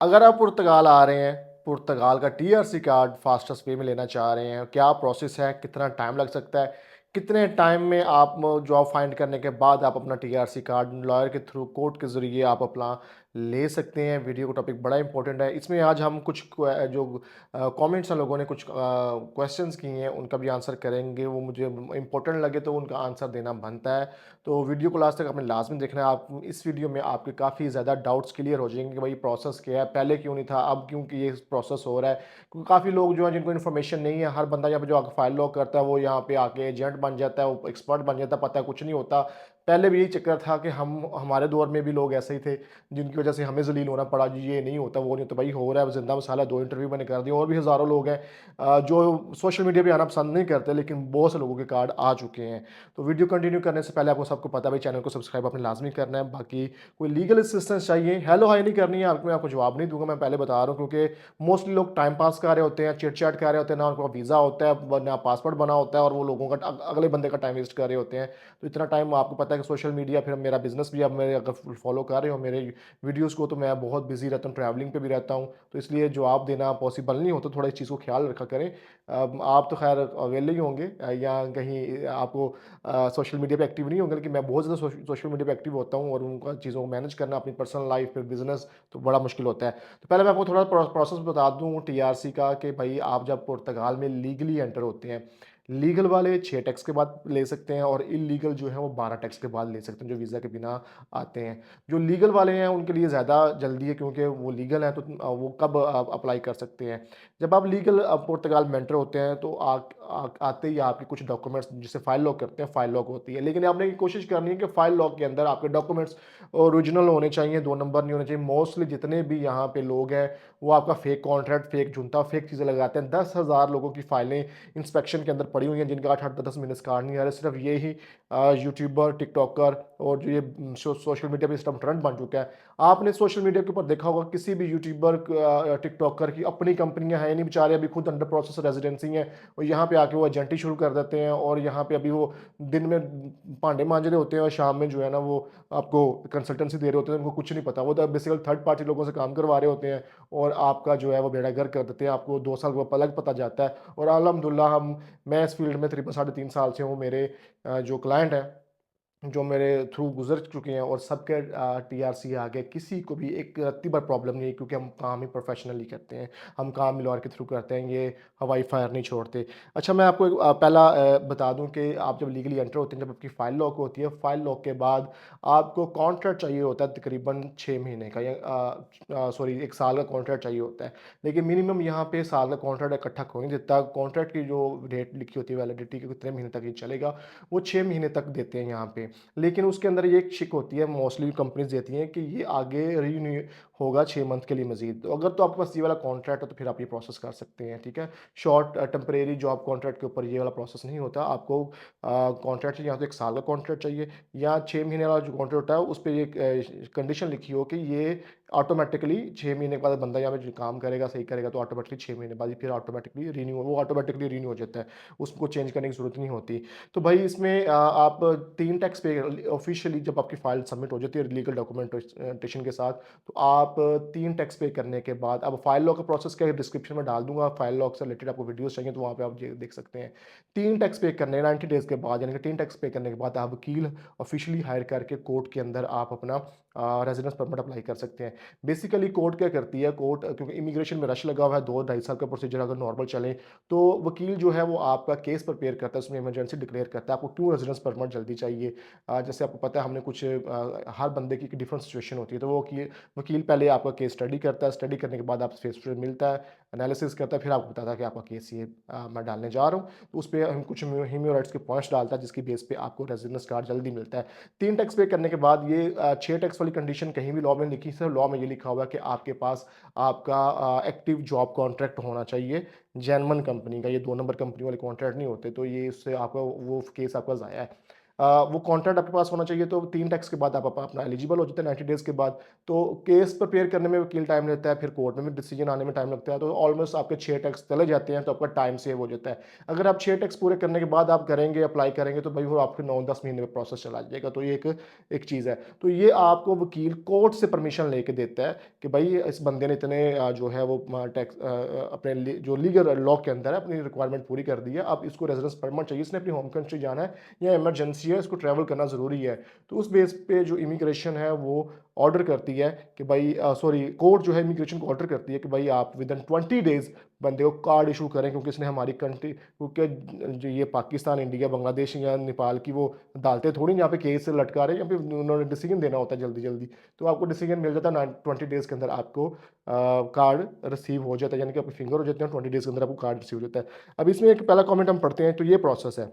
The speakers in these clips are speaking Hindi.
अगर आप पुर्तगाल आ रहे हैं, पुर्तगाल का टीआरसी कार्ड फास्टेस्ट वे में लेना चाह रहे हैं, क्या प्रोसेस है? कितना टाइम लग सकता है? कितने टाइम में आप जॉब फाइंड करने के बाद आप अपना टीआरसी कार्ड लॉयर के थ्रू कोर्ट के ज़रिए आप अपना ले सकते हैं? वीडियो का टॉपिक बड़ा इंपॉर्टेंट है। इसमें आज हम कुछ जो कमेंट्स हैं लोगों ने कुछ क्वेश्चंस किए हैं, उनका भी आंसर करेंगे। वो मुझे इंपॉर्टेंट लगे तो उनका आंसर देना बनता है। तो वीडियो को लास्ट तक आपने लाज़मी देखना है। आप इस वीडियो में आपके काफ़ी ज़्यादा डाउट्स क्लियर हो जाएँगे कि भाई प्रोसेस क्या है, पहले क्यों नहीं था, अब क्यों कि ये प्रोसेस हो रहा है। क्योंकि काफ़ी लोग जो हैं जिनको इन्फॉर्मेशन नहीं है, हर बंदा यहाँ पे जो आके फाइल लॉक करता है वो यहाँ पे आके एजेंट बन जाता है, वो एक्सपर्ट बन जाता है, पता है कुछ नहीं होता। पहले भी यही चक्कर था कि हम हमारे दौर में भी लोग ऐसे ही थे, जिनकी वजह से हमें ज़लील होना पड़ा, जी ये नहीं होता, वो नहीं होता, भाई हो रहा है, ज़िंदा मसाला 2 इंटरव्यू मैंने कर दिए और भी हज़ारों लोग हैं जो सोशल मीडिया पे आना पसंद नहीं करते, लेकिन बहुत से लोगों के कार्ड आ चुके हैं। तो वीडियो कंटिन्यू करने से पहले आपको सबको पता है भाई चैनल को सब्सक्राइब आपने लाज़मी करना है। बाकी कोई लीगल असिस्टेंस चाहिए, हेलो हाय नहीं करनी है आपको, मैं आपको जवाब नहीं दूँगा, मैं पहले बता रहा हूँ क्योंकि मोस्टली लोग टाइम पास कर रहे होते हैं, चिट-चैट कर रहे होते हैं, ना उनका वीज़ा होता है, ना पासपोर्ट बना होता है और वो लोगों का अगले बंदे का टाइम वेस्ट कर रहे होते हैं। तो इतना टाइम आपको पता है कि सोशल मीडिया फिर मेरा बिज़नेस भी, अब मेरे अगर फॉलो कर रहे हो मेरे वीडियोज़ को, तो मैं बहुत बिज़ी रहता हूँ, ट्रैवलिंग पे भी रहता हूँ, तो इसलिए जवाब देना पॉसिबल नहीं होता, थोड़ा इस चीज़ को ख्याल रखा करें। आप तो खैर अवेले ही होंगे या कहीं आपको सोशल मीडिया पे एक्टिव नहीं होंगे, लेकिन मैं बहुत ज़्यादा सोशल मीडिया पे एक्टिव होता हूँ और उनका चीज़ों को मैनेज करना अपनी पर्सनल लाइफ फिर बिज़नेस तो बड़ा मुश्किल होता है। तो पहले मैं आपको थोड़ा प्रोसेस बता दूँ टीआरसी का कि भाई आप जब पुर्तगाल में लीगली एंटर होते हैं, लीगल वाले 6 टैक्स के बाद ले सकते हैं और इल्लीगल जो है वो 12 टैक्स के बाद ले सकते हैं, जो वीज़ा के बिना आते हैं। जो लीगल वाले हैं उनके लिए ज़्यादा जल्दी है क्योंकि वो लीगल हैं, तो वो कब आप अप्लाई कर सकते हैं। जब आप लीगल पुर्तगाल में एंटर होते हैं तो आते ही आपके कुछ डॉक्यूमेंट्स जिसे फाइल लॉक करते हैं, फाइल लॉक होती है। लेकिन आपने ये कोशिश करनी है कि फाइल लॉक के अंदर आपके डॉक्यूमेंट्स ओरिजिनल होने चाहिए, 2 नंबर नहीं होने चाहिए। मोस्टली जितने भी यहाँ पे लोग हैं, वो आपका फेक कॉन्ट्रैक्ट, फेक जुनता, फेक चीज़ें लगाते हैं। 10,000 लोगों की फाइलें इंस्पेक्शन के अंदर पड़ी हुई हैं, जिनका 8-8, 10 महीने से कार्ड नहीं आ रहा। सिर्फ ये ही यूट्यूबर, टिकटॉकर और जो ये सोशल मीडिया पे सिस्टम ट्रेंड बन चुका है। आपने सोशल मीडिया के ऊपर देखा होगा किसी भी यूट्यूबर टिकटॉकर की अपनी कंपनियां हैं नहीं, बेचारे अभी खुद अंडर प्रोसेस रेजिडेंसी हैं और यहाँ पे आके वो एजेंटी शुरू कर देते हैं और यहाँ पे अभी वो दिन में भांडे मांज रहे होते हैं और शाम में जो है ना वो आपको कंसल्टेंसी दे रहे होते हैं, उनको कुछ नहीं पता, वो तो बेसिकली थर्ड पार्टी लोगों से काम करवा रहे होते हैं और आपका जो है वो बेड़ा गर्क कर देते हैं। आपको 2 साल के बाद पलक पता जाता है और अल्हम्दुलिल्लाह मैं इस फील्ड में तकरीबन 3.5 साल से हूँ। मेरे जो क्लाइंट हैं जो मेरे थ्रू गुज़र चुके हैं और सबके टीआरसी आ गए, किसी को भी एक रत्ती भर प्रॉब्लम नहीं है क्योंकि हम काम ही प्रोफ़ेशनली करते हैं, हम काम ही लॉयर के थ्रू करते हैं, ये हवाई फायर नहीं छोड़ते। अच्छा मैं आपको एक पहला बता दूँ कि आप जब लीगली एंटर होते हैं, जब आपकी फ़ाइल लॉक होती है, फ़ाइल लॉक के बाद आपको कॉन्ट्रैक्ट चाहिए होता है तकरीबन 6 महीने का या सॉरी 1 साल का कॉन्ट्रैक्ट चाहिए होता है। लेकिन मिनिमम यहाँ पे साल का कॉन्ट्रैक्ट इकट्ठा हो नहीं देता, कॉन्ट्रैक्ट की जो डेट लिखी होती है वैलिडिटी की कितने महीने तक ये चलेगा, वो 6 महीने तक देते हैं यहाँ पे। लेकिन उसके अंदर ये एक शिक होती है, मोस्टली कंपनीज़ देती हैं कि ये आगे रिन्यू होगा 6 मंथ के लिए मज़ीद। तो अगर तो आपके पास ये वाला कॉन्ट्रैक्ट है तो फिर आप ये प्रोसेस कर सकते हैं, ठीक है? शॉर्ट टेम्परेरी जॉब कॉन्ट्रैक्ट के ऊपर ये वाला प्रोसेस नहीं होता। आपको कॉन्ट्रैक्ट चाहिए, या तो 1 साल का कॉन्ट्रैक्ट चाहिए या 6 महीने वाला जो कॉन्ट्रैक्ट होता है उस पे ये कंडीशन लिखी हो कि ये ऑटोमैटिकली 6 महीने के बाद बंदा यहाँ पे जो काम करेगा, सही करेगा तो ऑटोमैटिकली 6 महीने बाद ही फिर ऑटोमैटिकली रिन्यू हो जाता है। उसको चेंज करने की ज़रूरत नहीं होती। तो भाई इसमें आप 3 टैक्स पे ऑफ़िशियली जब आपकी फ़ाइल सबमिट हो जाती है लीगल डॉक्यूमेंटेशन के साथ, तो आप 3 टैक्स पे करने के बाद अब फ़ाइल लॉक का प्रोसेस क्या है डिस्क्रिप्शन में डाल दूँगा, फ़ाइल लॉक से रिलेटेड आपको वीडियोज़ चाहिए तो वहाँ पे आप जे देख सकते हैं। 3 टैक्स पे करने 90 डेज़ के बाद यानी कि 3 टैक्स पे करने के बाद आप वकील ऑफ़िशियली हायर करके कोर्ट के अंदर आप अपना रेज़िडेंस परमिट अप्लाई कर सकते हैं। बेसिकली कोर्ट क्या करती है, कोर्ट क्योंकि इमिग्रेशन में रश लगा हुआ है, 2 ढाई साल का प्रोसीजर अगर नॉर्मल चले, तो वकील जो है वो आपका केस प्रिपेयर करता है, उसमें इमरजेंसी डिक्लेयर करता है, आपको क्यों रेज़िडेंस परमिट जल्दी चाहिए। जैसे आपको पता है हमने कुछ हर बंदे की एक डिफरेंट सिचुएशन होती है, तो वो वकील पहले आपका केस स्टडी करता है, स्टडी करने के बाद आपसे फेस टू फेस मिलता है, एनालिसिस करता है, फिर आपको बताता है कि आपका केस ये मैं डालने जा रहा हूँ। तो उस पे हम कुछ ह्यूमन राइट्स के पॉइंट्स डालता है, जिसकी बेस पे आपको रेज़िडेंस कार्ड जल्दी मिलता है। 3 टैक्स पे करने के बाद ये 6 टैक्स वाली कंडीशन कहीं भी लॉ में लिखी, सिर्फ लॉ में ये लिखा हुआ है कि आपके पास आपका एक्टिव जॉब कॉन्ट्रैक्ट होना चाहिए, जेन्युइन कंपनी का, ये 2 नंबर कंपनी वाले कॉन्ट्रैक्ट नहीं होते, तो ये इससे आपका वो केस आपका ज़ाया है। वो कॉन्ट्रैक्ट आपके पास होना चाहिए, तो 3 टैक्स के बाद आप अपना एलिजिबल हो जाते हैं 90 डेज़ के बाद। तो केस प्रिपेयर करने में वकील टाइम लेता है, फिर कोर्ट में भी डिसीजन आने में टाइम लगता है, तो ऑलमोस्ट आपके 6 टैक्स चले जाते हैं, तो आपका टाइम सेव हो जाता है। अगर आप 6 टैक्स पूरे करने के बाद आप करेंगे, अप्लाई करेंगे, तो भाई वो आपके 9-10 महीने में प्रोसेस चला जाएगा। तो ये एक एक चीज़ है। तो ये आपको वकील कोर्ट से परमिशन लेके देता है कि भाई इस बंदे ने इतने जो है वो टैक्स अपने जो लीगल लॉ के अंदर है अपनी रिक्वायरमेंट पूरी कर दी है, अब इसको रेजिडेंस परमिट चाहिए, इसने अपनी होम कंट्री जाना है या इमरजेंसी है, इसको ट्रैवल करना ज़रूरी है। तो उस बेस पे जो इमिग्रेशन है वो ऑर्डर करती है कि भाई सॉरी कोर्ट जो है इमिग्रेशन को ऑर्डर करती है कि भाई आप विद इन 20 डेज़ बंदे को कार्ड इशू करें, क्योंकि इसने हमारी कंट्री, क्योंकि जो ये पाकिस्तान, इंडिया, बांग्लादेश या नेपाल की वो अदालतें थोड़ी यहाँ पे केस लटका रहे हैं, यहाँ पे उन्होंने डिसीजन देना होता है जल्दी जल्दी। तो आपको डिसीजन मिल जाता है 20 डेज़ के अंदर, आपको कार्ड रिसीव हो जाता है, यानी कि आपके फिंगर हो जाते हैं, 20 डेज़ के अंदर आपको कार्ड रिसीव हो जाता है। अब इसमें एक पहला कमेंट हम पढ़ते हैं, तो ये प्रोसेस है।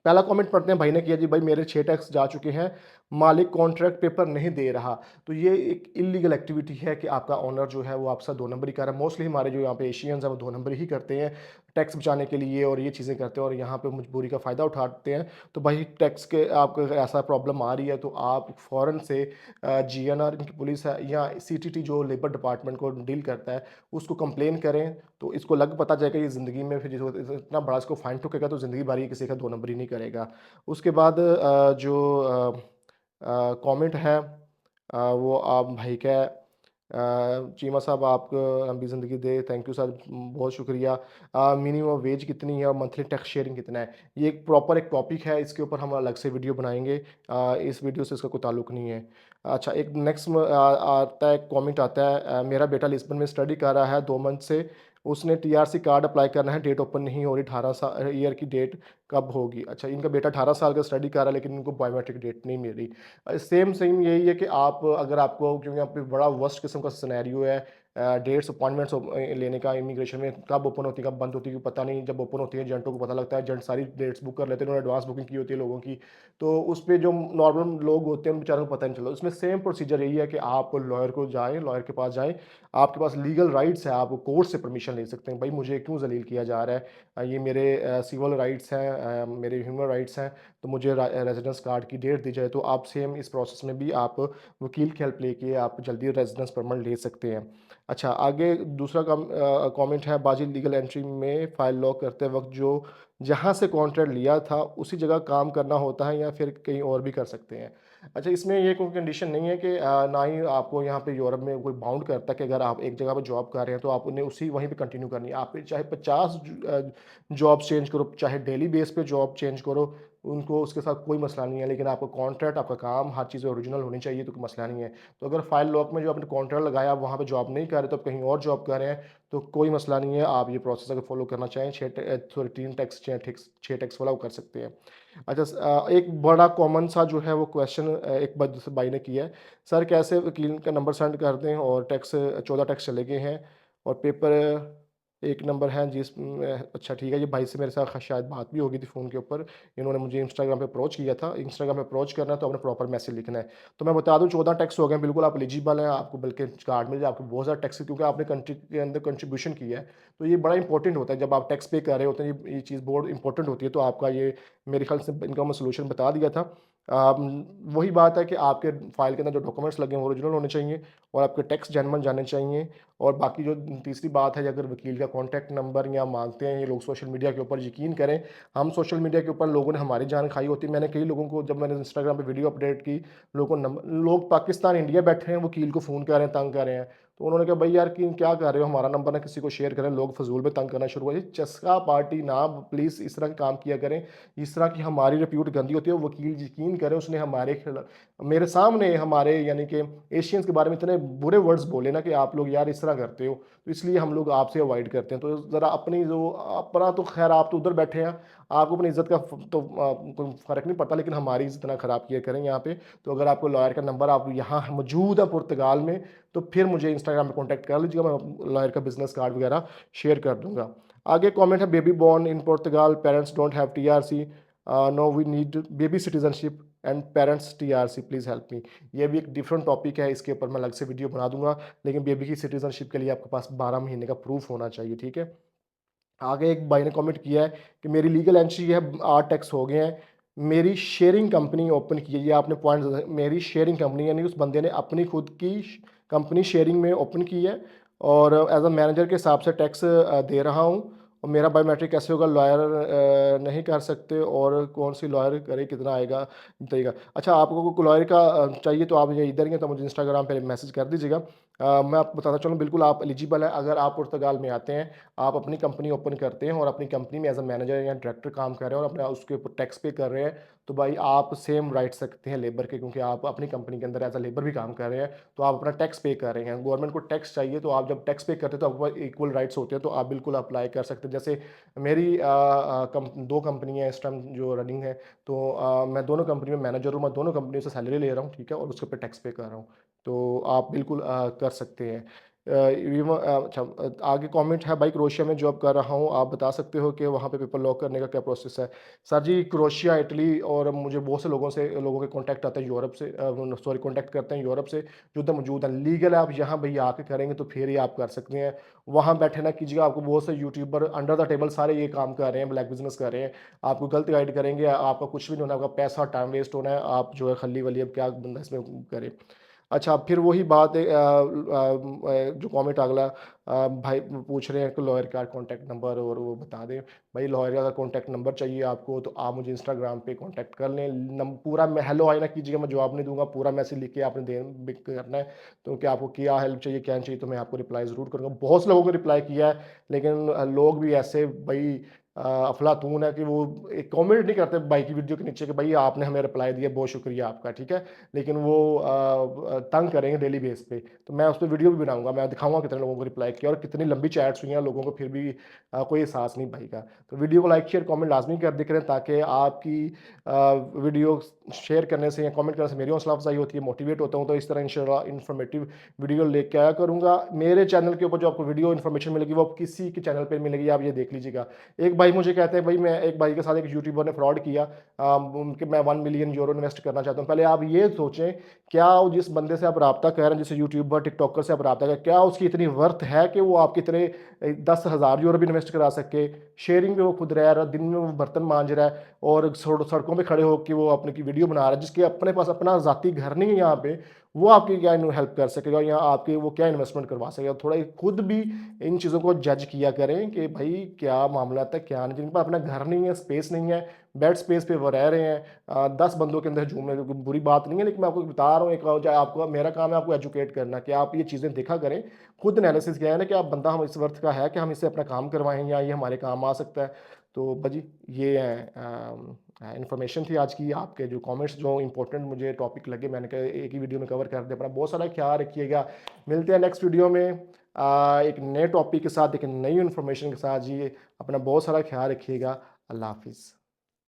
पहला कमेंट पढ़ते हैं, भाई ने किया जी, भाई मेरे 6 टैक्स जा चुके हैं, मालिक कॉन्ट्रैक्ट पेपर नहीं दे रहा। तो ये एक इल्लीगल एक्टिविटी है कि आपका ओनर जो है वो आपसे 2 नंबरी कर रहा है। मोस्टली हमारे जो यहाँ पे एशियंस हैं वो 2 नंबरी ही करते हैं, टैक्स बचाने के लिए और ये चीज़ें करते हैं और यहाँ पे मजबूरी का फ़ायदा उठाते हैं। तो भाई टैक्स के आपको अगर ऐसा प्रॉब्लम आ रही है, तो आप फ़ौरन से जीएनआर इनकी पुलिस है या सीटीटी जो लेबर डिपार्टमेंट को डील करता है, उसको कंप्लेन करें, तो इसको लग पता जाएगा ये ज़िंदगी में फिर जो इतना बड़ा इसको फाइन ठुकेगा तो ज़िंदगी भर ये किसी का 2 नंबरी नहीं करेगा। उसके बाद कमेंट है वो आप भाई का है, चीमा साहब आपको लंबी ज़िंदगी दे, थैंक यू सर, बहुत शुक्रिया। मिनिमम वेज कितनी है और मंथली टैक्स शेयरिंग कितना है? ये एक प्रॉपर एक टॉपिक है, इसके ऊपर हम अलग से वीडियो बनाएँगे। इस वीडियो से इसका कोई ताल्लुक नहीं है। अच्छा, एक नेक्स्ट आता है, कमेंट आता है, मेरा बेटा लिस्बन में स्टडी कर रहा है 2 मंथ से, उसने टीआरसी कार्ड अप्लाई करना है, डेट ओपन नहीं हो रही, 18 ईयर की डेट कब होगी? अच्छा, इनका बेटा 18 साल का स्टडी कर रहा है, लेकिन इनको बायोमेट्रिक डेट नहीं मिल रही। सेम सेम यही है कि आप अगर आपको, क्योंकि यहाँ पे बड़ा वर्स्ट किस्म का सिनेरियो है, डेट्स अपॉइंटमेंट्स लेने का इमिग्रेशन में, कब ओपन होती है कब बंद होती है पता नहीं, जब ओपन होती है एजेंटों को पता लगता है, एजेंट सारी डेट्स बुक कर लेते हैं, उन्होंने एडवांस बुकिंग की होती है लोगों की, तो उस पे जो नॉर्मल लोग होते हैं उन बेचारों को पता नहीं चलता। उसमें सेम प्रोसीजर यही है कि आप लॉयर को जाएँ, लॉयर के पास जाएँ, आपके पास लीगल राइट्स है, आप कोर्ट से परमिशन ले सकते हैं, भाई मुझे क्यों ज़लील किया जा रहा है, ये मेरे सिविल राइट्स हैं, मेरे ह्यूमन राइट्स हैं, तो मुझे रेजिडेंस कार्ड की डेट दी जाए। तो आप सेम इस प्रोसेस में भी आप वकील की हेल्प लेके आप जल्दी रेजिडेंस परमिट ले सकते हैं। अच्छा, आगे दूसरा कमेंट है, बाजी लीगल एंट्री में फ़ाइल लॉक करते वक़्त जो जहाँ से कॉन्ट्रैक्ट लिया था उसी जगह काम करना होता है या फिर कहीं और भी कर सकते हैं? अच्छा, इसमें ये कोई कंडीशन नहीं है कि ना ही आपको यहाँ पे यूरोप में कोई बाउंड करता है कि अगर आप एक जगह पे जॉब कर रहे हैं तो आप उन्हें उसी वहीं पे कंटिन्यू करनी है। आप चाहे 50 जॉब चेंज करो, चाहे डेली बेस पे जॉब चेंज करो, उनको उसके साथ कोई मसला नहीं है, लेकिन आपका कॉन्ट्रैक्ट, आपका काम, हर चीज़ ओरिजिनल होनी चाहिए, तो कोई मसला नहीं है। तो अगर फाइल लॉक में जो आपने कॉन्ट्रैक्ट लगाया, आप वहाँ पे जॉब नहीं कर रहे, तो आप कहीं और जॉब कर रहे हैं, तो कोई मसला नहीं है। आप ये प्रोसेस अगर फॉलो करना चाहें, 3 टैक्स, 6 टैक्स वाला वो कर सकते हैं। अच्छा, एक बड़ा कॉमन सा जो है वो क्वेश्चन एक भाई ने किया है, सर कैसे वकील का नंबर सेंड कर दें और टैक्स 14 टैक्स चले गए हैं और पेपर एक नंबर है जिसमें, अच्छा ठीक है, ये भाई से मेरे साथ शायद बात भी हो गई थी फ़ोन के ऊपर, इन्होंने मुझे इंस्टाग्राम पे अप्रोच किया था। इंस्टाग्राम पे अप्रोच करना है तो आपने प्रॉपर मैसेज लिखना है। तो मैं बता दूँ 14 टैक्स हो गए हैं, बिल्कुल आप एलिजिबल हैं, आपको बल्कि कार्ड मिल जाए, आपको बहुत सारा टैक्स, क्योंकि आपने कंट्री के अंदर कंट्रीब्यूशन किया है। तो ये बड़ा इंपॉर्टेंट होता है, जब आप टैक्स पे कर रहे होते हैं, ये चीज़ बहुत इंपॉर्टेंट होती है। तो आपका ये मेरे ख्याल से इनका मैं सॉल्यूशन बता दिया था। वही बात है कि आपके फ़ाइल के अंदर जो डॉक्यूमेंट्स लगे हैं वो ओरिजिनल होने चाहिए और आपके टैक्स जेन्युइन जाने चाहिए। और बाकी जो तीसरी बात है, अगर वकील का कॉन्टैक्ट नंबर या माँगते हैं ये लोग सोशल मीडिया के ऊपर, यकीन करें, हम सोशल मीडिया के ऊपर लोगों ने हमारी जान खाई होती है। मैंने कई लोगों को, जब मैंने इंस्टाग्राम पे वीडियो अपडेट की, लोग पाकिस्तान, इंडिया बैठे हैं, वकील को फ़ोन कर रहे हैं, तंग कर रहे हैं। तो उन्होंने कहा, भाई यार कि क्या कर रहे हो, हमारा नंबर ना किसी को शेयर करें, लोग फ़िज़ूल में तंग करना शुरू हुआ। ये चस्का पार्टी ना, प्लीज़ इस तरह के काम किया करें। इस तरह की हमारी रिप्यूट गंदी होती है। वकील यकीन करें, उसने हमारे खिला मेरे सामने हमारे यानी कि एशियंस के बारे में इतने बुरे वर्ड्स बोले ना कि आप लोग यार इस तरह करते हो, तो इसलिए हम लोग आपसे अवॉइड करते हैं। तो ज़रा अपनी जो अपना, तो खैर आप तो उधर बैठे हैं, आपको अपनी इज़्ज़त का तो कोई फ़र्क नहीं पड़ता, लेकिन हमारी इज़्ज़त ना ख़राब किया करें यहाँ पे। तो अगर आपको लॉयर का नंबर आप यहाँ मौजूद है पुर्तगाल में, तो फिर मुझे इंस्टाग्राम पे कॉन्टैक्ट कर लीजिएगा, मैं लॉयर का बिज़नेस कार्ड वगैरह शेयर कर दूँगा। आगे कमेंट है, baby born in Portugal, parents don't have TRC, no we need baby citizenship and parents TRC, please help me. ये भी एक डिफरेंट टॉपिक है, इसके ऊपर मैं अलग से वीडियो बना दूँगा, लेकिन बेबी की सिटीज़नशिप के लिए आपके पास 12 महीने का प्रूफ होना चाहिए, ठीक है? आगे एक भाई ने कमेंट किया है कि मेरी लीगल एंट्री है, 8 टैक्स हो गए हैं, मेरी शेयरिंग कंपनी ओपन की है, ये आपने पॉइंट, मेरी शेयरिंग कंपनी यानी उस बंदे ने अपनी खुद की कंपनी शेयरिंग में ओपन की है और एज अ मैनेजर के हिसाब से टैक्स दे रहा हूँ। और मेरा बायोमेट्रिक कैसे होगा, लॉयर नहीं कर सकते, और कौन सी लॉयर करे, कितना आएगा, बताइएगा। अच्छा, आपको कोई लॉयर का चाहिए तो आप ये इधर ही हैं तो मुझे इंस्टाग्राम पे मैसेज कर दीजिएगा। मैं आपको बताता चलूँ, बिल्कुल आप एलिजिबल हैं। अगर आप पुर्तगाल में आते हैं, आप अपनी कंपनी ओपन करते हैं और अपनी कंपनी में एज अ मैनेजर या डायरेक्टर काम कर रहे हैं और अपना उसके ऊपर टैक्स पे कर रहे हैं, तो भाई आप सेम राइट्स रखते हैं लेबर के, क्योंकि आप अपनी कंपनी के अंदर एज अ लेबर भी काम कर रहे हैं, तो आप अपना टैक्स पे कर रहे हैं। गवर्नमेंट को टैक्स चाहिए, तो आप जब टैक्स पे करते हैं तो आपके पास इक्वल राइट्स होते हैं, तो आप बिल्कुल अप्लाई कर सकते हैं। जैसे मेरी दो कंपनियाँ इस टाइम जो रनिंग है, तो मैं दोनों कंपनी में मैनेजर हूँ, मैं दोनों कंपनियों से सैलरी ले रहा हूँ, ठीक है, और उसके ऊपर टैक्स पे कर रहा हूँ। तो आप बिल्कुल कर सकते हैं। अच्छा, आगे कमेंट है, भाई क्रोएशिया में जॉब कर रहा हूँ, आप बता सकते हो कि वहाँ पे पेपर लॉक करने का क्या प्रोसेस है? सर जी, क्रोएशिया, इटली, और मुझे बहुत से लोगों के कॉन्टैक्ट आते हैं यूरोप से, सॉरी कॉन्टैक्ट करते हैं यूरोप से, जो उधर मौजूद है। लीगल है, आप यहाँ भैया आके करेंगे तो फिर ही आप कर सकते हैं। वहाँ बैठे ना कीजिएगा, आपको बहुत से यूट्यूबर अंडर द टेबल सारे ये काम कर रहे हैं, ब्लैक बिजनेस कर रहे हैं, आपको गलत गाइड करेंगे, आपका कुछ भी नहीं होना, आपका पैसा टाइम वेस्ट होना है, आप जो है खली वली अब क्या बंदा इसमें करे। अच्छा, फिर वही बात है, जो कमेंट अगला भाई पूछ रहे हैं कि लॉयर का कॉन्टैक्ट नंबर और वो बता दें। भाई लॉयर का कॉन्टैक्ट नंबर चाहिए आपको तो आप मुझे इंस्टाग्राम पे कॉन्टैक्ट कर लें। पूरा हेलो हाय ना कीजिएगा, मैं जवाब नहीं दूंगा, पूरा मैसेज लिख के आपने करना है। तो क्या आपको क्या हेल्प चाहिए, क्या नहीं चाहिए, तो मैं आपको रिप्लाई ज़रूर करूँगा। बहुत से लोगों को रिप्लाई किया है, लेकिन लोग भी ऐसे भाई अफलातून है कि वो एक कमेंट नहीं करते भाई की वीडियो के नीचे कि भाई आपने हमें रिप्लाई दिया, बहुत शुक्रिया आपका, ठीक है। लेकिन वो तंग करेंगे डेली बेस पे, तो मैं उस पर वीडियो भी बनाऊंगा, मैं दिखाऊंगा कितने लोगों को रिप्लाई किया और कितनी लंबी चैट्स हुई हैं लोगों को, फिर भी कोई एहसास नहीं भाई का। तो वीडियो को लाइक शेयर कमेंट लाजमी कर दिया करें, ताकि आपकी वीडियो शेयर करने से या कमेंट करने से मेरी हौसला अफजाई होती है, मोटिवेट होता हूँ। तो इस तरह इंशाल्लाह इन्फॉर्मेटिव वीडियो लेके आया करूँगा। मेरे चैनल के ऊपर जो आपको वीडियो इन्फॉर्मेशन मिलेगी वो किसी के चैनल पर मिलेगी, आप ये देख लीजिएगा। एक भाई मुझे कहते हैं, भाई मैं एक भाई के साथ एक यूट्यूबर ने फ्रॉड किया, उनके मैं 1 मिलियन यूरो इन्वेस्ट करना चाहता हूँ। पहले आप ये सोचें, क्या वो जिस बंदे से आप रब्ता कर रहे हैं, जैसे यूट्यूबर टिकटॉकर से आप रब्ता कर, क्या उसकी इतनी वर्थ है कि वो आपकी तरह 10,000 यूरो भी इन्वेस्ट करा सके? शेयरिंग पे वो खुद रह रहा है, दिन में वो बर्तन मांज रहा है और सड़कों पे खड़े होकर वो अपने की वीडियो बना रहा है, जिसके अपने पास अपना जाती घर नहीं है यहाँ पे, वो आपकी क्या हेल्प कर सकेगा या आपकी वो क्या इन्वेस्टमेंट करवा सकेगा? थोड़ा खुद भी इन चीज़ों को जज किया करें कि भाई क्या मामला है, क्या नहीं। जिनके पास अपना घर नहीं है, स्पेस नहीं है, बेड स्पेस पे वो रह रहे हैं, 10 बंदों के अंदर झूम रहे हैं, बुरी बात नहीं है, लेकिन मैं आपको बता रहा हूँ, एक आपको मेरा काम है आपको एजुकेट करना, कि आप ये चीज़ें देखा करें, खुद एनालिसिस किया है ना कि आप बंदा हम इस वर्थ का है कि हम इससे अपना काम करवाएं या ये हमारे काम आ सकता है। तो बजी ये इन्फॉर्मेशन थी आज की। आपके जो कमेंट्स जो इंपॉर्टेंट मुझे टॉपिक लगे, मैंने कहा एक ही वीडियो में कवर कर दिया। अपना बहुत सारा ख्याल रखिएगा, मिलते हैं नेक्स्ट वीडियो में एक नए टॉपिक के साथ, एक नई इन्फॉर्मेशन के साथ। जी, अपना बहुत सारा ख्याल रखिएगा। अल्लाह हाफिज़।